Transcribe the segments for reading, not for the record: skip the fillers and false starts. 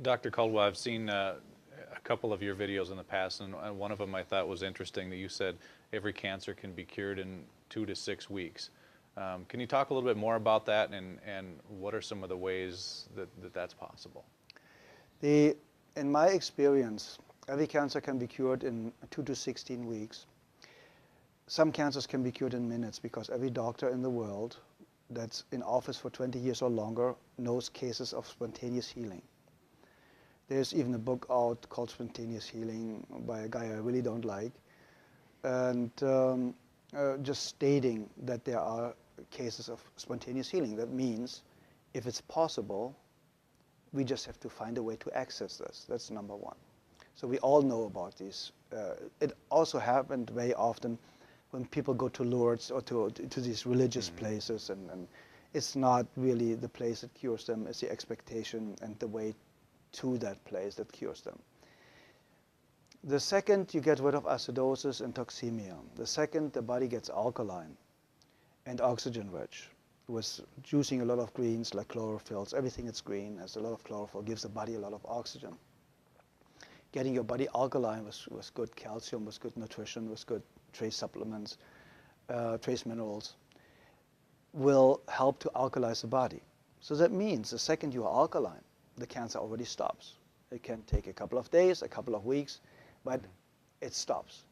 Dr. Caldwell, I've seen a couple of your videos in the past, and one of them I thought was interesting that you said every cancer can be cured in 2 to 6 weeks. Can you talk a little bit more about that, and what are some of the ways that that's possible? In my experience, every cancer can be cured in 2 to 16 weeks. Some cancers can be cured in minutes because every doctor in the world that's in office for 20 years or longer knows cases of spontaneous healing. There's even a book out called Spontaneous Healing by a guy I really don't like, and just stating that there are cases of spontaneous healing. That means if it's possible, we just have to find a way to access this. That's number one. So we all know about these. It also happened very often when people go to Lourdes or to these religious places, and it's not really the place that cures them, it's the expectation and the way to that place that cures them. The second, you get rid of acidosis and toxemia. The second, the body gets alkaline and oxygen rich, with juicing a lot of greens like chlorophylls. Everything that's green has a lot of chlorophyll, gives the body a lot of oxygen. Getting your body alkaline with good calcium, with good nutrition, with good trace supplements, trace minerals, will help to alkalize the body. So that means the second you are alkaline, the cancer already stops. It can take a couple of days, a couple of weeks, but it stops.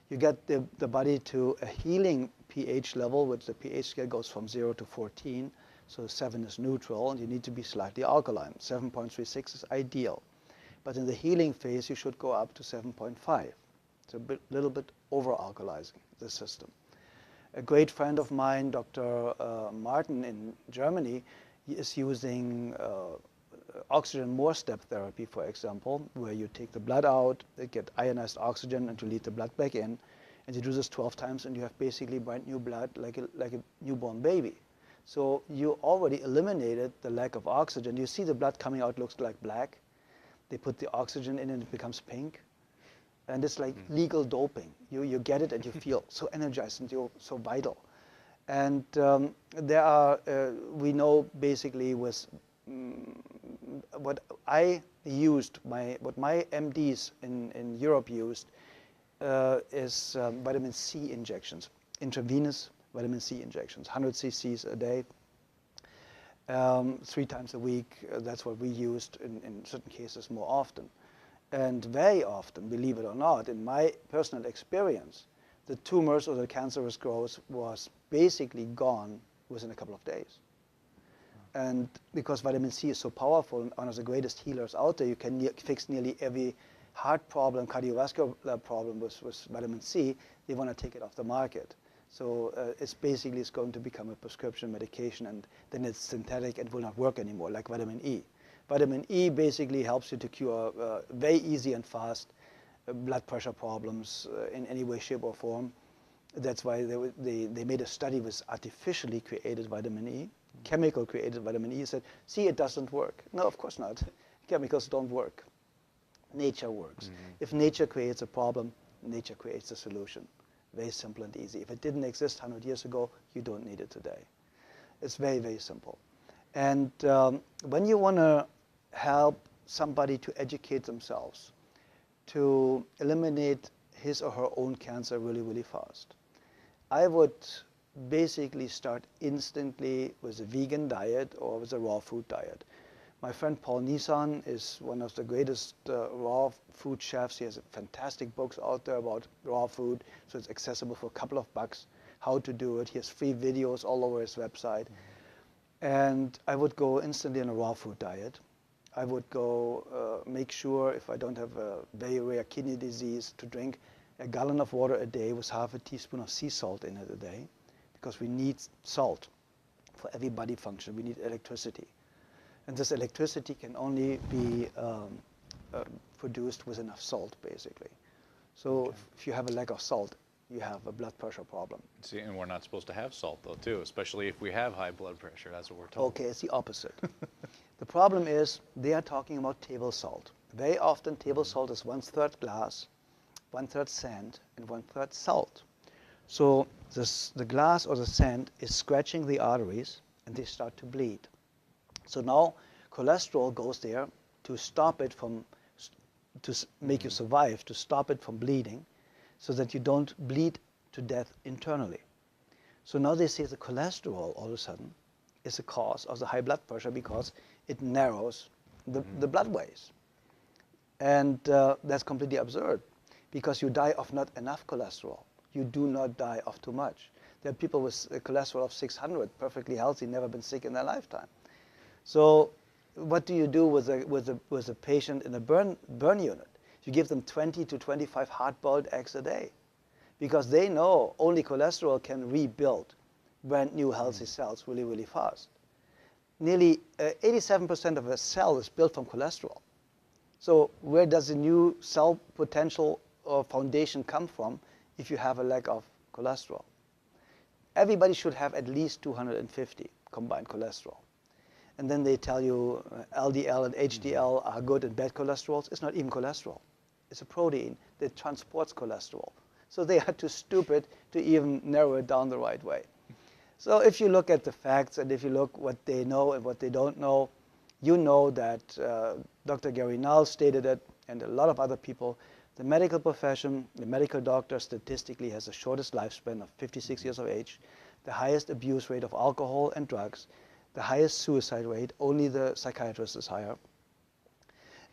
You get the body to a healing pH level, which the pH scale goes from 0 to 14, so 7 is neutral, and you need to be slightly alkaline. 7.36 is ideal. But in the healing phase, you should go up to 7.5. It's a little bit over-alkalizing the system. A great friend of mine, Dr. Martin in Germany, is using oxygen more step therapy, for example, where you take the blood out, get ionized oxygen, and you lead the blood back in. And you do this 12 times, and you have basically brand new blood like a newborn baby. So you already eliminated the lack of oxygen. You see the blood coming out looks like black. They put the oxygen in and it becomes pink. And it's like legal doping. You get it and you feel so energized and you're so vital. And there are, we know basically with what I used, what my MDs in Europe used is vitamin C injections, intravenous vitamin C injections, 100 cc's a day, 3 times a week. That's what we used in certain cases more often. And very often, believe it or not, in my personal experience, the tumors or the cancerous growth was basically gone within a couple of days. And because vitamin C is so powerful and one of the greatest healers out there, you can fix nearly every heart problem, cardiovascular problem with vitamin C. They want to take it off the market. So it's going to become a prescription medication, and then it's synthetic and will not work anymore, like vitamin E. Vitamin E basically helps you to cure very easy and fast blood pressure problems in any way, shape, or form. That's why they made a study with artificially created vitamin E, chemical created vitamin E. Said, see, it doesn't work. No, of course not. Chemicals don't work. Nature works. If nature creates a problem, nature creates a solution. Very simple and easy. If it didn't exist 100 years ago, you don't need it today. It's very, very simple. And when you want to help somebody to educate themselves, to eliminate his or her own cancer really, really fast, I would basically start instantly with a vegan diet or with a raw food diet. My friend Paul Nissan is one of the greatest raw food chefs. He has fantastic books out there about raw food, so it's accessible for a couple of bucks, how to do it. He has free videos all over his website. And I would go instantly on a raw food diet. I would go make sure, if I don't have a very rare kidney disease, to drink a gallon of water a day with half a teaspoon of sea salt in it a day, because we need salt for every body function. We need electricity. And this electricity can only be produced with enough salt, basically. So if you have a lack of salt, you have a blood pressure problem. See, and we're not supposed to have salt, though, too, especially if we have high blood pressure. That's what we're told. Okay, it's the opposite. The problem is they are talking about table salt. Very often, table salt is 1/3 glass, 1/3 sand, and 1/3 salt. So the glass or the sand is scratching the arteries, and they start to bleed. So now cholesterol goes there to stop it from, make you survive, to stop it from bleeding, so that you don't bleed to death internally. So now they say the cholesterol all of a sudden is the cause of the high blood pressure because it narrows the blood ways. And that's completely absurd because you die of not enough cholesterol. You do not die of too much. There are people with a cholesterol of 600, perfectly healthy, never been sick in their lifetime. So what do you do with a patient in a burn unit? You give them 20 to 25 hard-boiled eggs a day because they know only cholesterol can rebuild brand new healthy cells really, really fast. Nearly 87% of a cell is built from cholesterol. So where does the new cell potential or foundation come from if you have a lack of cholesterol? Everybody should have at least 250 combined cholesterol. And then they tell you LDL and HDL are good and bad cholesterols. It's not even cholesterol. It's a protein that transports cholesterol. So they are too stupid to even narrow it down the right way. So if you look at the facts and if you look what they know and what they don't know, you know that Dr. Gary Null stated it, and a lot of other people. The medical profession, the medical doctor statistically has the shortest lifespan of 56 years of age, the highest abuse rate of alcohol and drugs, the highest suicide rate, only the psychiatrist is higher.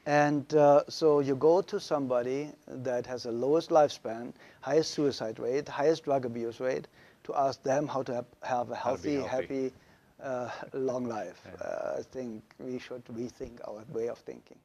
And so you go to somebody that has the lowest lifespan, highest suicide rate, highest drug abuse rate, to ask them how to have a healthy, happy, long life. Yeah. I think we should rethink our way of thinking.